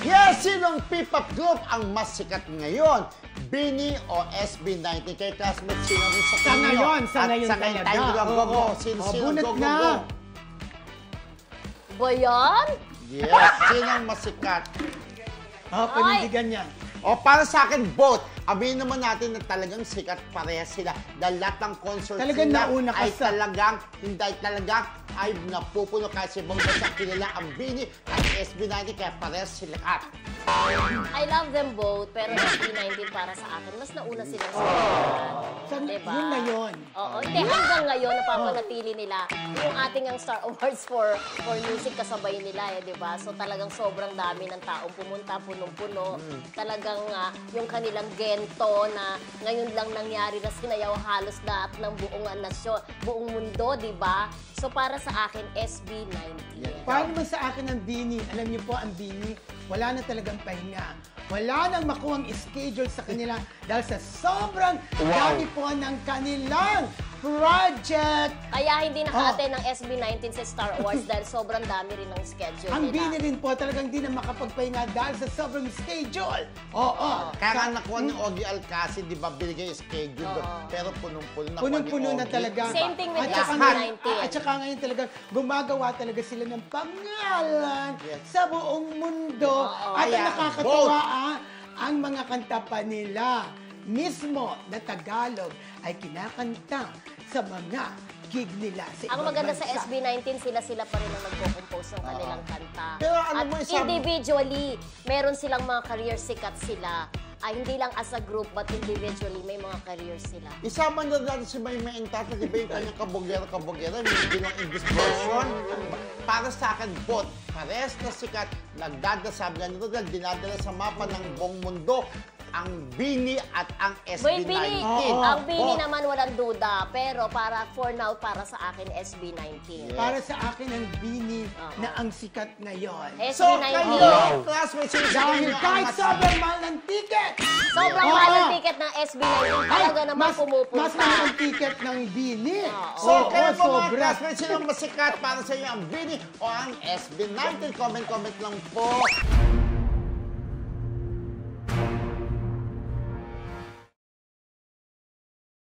Yes, sinong P-pop group ang mas sikat ngayon? BINI o SB19? Kay classmates, sino rin sa Sa ngayon tayo talaga. go-go. Sino Bunot go-go-go? na. Ba yan? Yes, sinong mas sikat? Panindigan niya. O para sa akin, both. Aminin naman natin na talagang sikat parehas sila. Dahil lahat ng concert Talagang nila nauna ka ay sa- talagang ay napupuno kahit sa ibang bansa kilala ang BINI at SB19 kaya parehas sila at. I love them both, pero SB19 para sa akin, mas nauna silang sikat. Diba? Yun na yun. Oo, hindi. Hanggang ngayon, napapanatili nila yung ating ang Star Awards for music kasabay nila, di ba? So talagang sobrang dami ng taong pumunta, punong-puno. Talagang yung kanilang gento na ngayon lang nangyari na sinayaw halos lahat ng buong nasyon, buong mundo, di ba? So para sa akin, SB19. Para naman sa akin ang BINI, alam niyo po, ang BINI, wala na talagang pahinga. Wala nang makuhang schedule sa kanila dahil sa sobrang dami po ng kanilang project. Kaya hindi naka-attend ng SB19 sa Star Awards dahil sobrang dami rin ng schedule Ang nila. BINI rin po talagang di na makapagpahinga dahil sa sobrang schedule. Oo. Kaya nga nakuha ni Ogie Alcacid, di ba, binigay yung schedule doon. Pero punong-puno na Punong-puno na Ogie. talaga. Same thing with At saka SB19. At saka ngayon talaga, gumagawa talaga sila ng pangalan sa buong mundo. At ang Kaya, nakakatuwa, ang mga kanta pa nila mismo na Tagalog ay kinakanta sa mga gig nila sa Ang ibang maganda sa bansa. SB19, sila pa rin ang nagko-compose ng kanilang kanta. Pero ano At mo, isang- individually, meron silang mga career sikat sila. Hindi lang as a group, but individually, may mga career sila. Isama na natin si Maymay Entrata, di ba yung kanyang kabugera, may ginawang English version. Para sa akin, both. Parehas na sikat, nagdadasab na nito dahil dinadala sa mapa ng buong mundo ang BINI at ang Boy, SB19. ang BINI Both. naman walang duda, pero for now, para sa akin, SB19. Para sa akin ang BINI na ang sikat ngayon. So, SB19. kayo, classmates, Dahil kahit sobrang mahal ng ticket, Sobrang mahal ang ticket ng SB19. Talaga naman pumupunta. mas mahal ang ticket ng BINI. So, kayo po mga sobra. classmates, sino ang masikat para sa inyo, ang BINI o ang SB19? Comment lang po.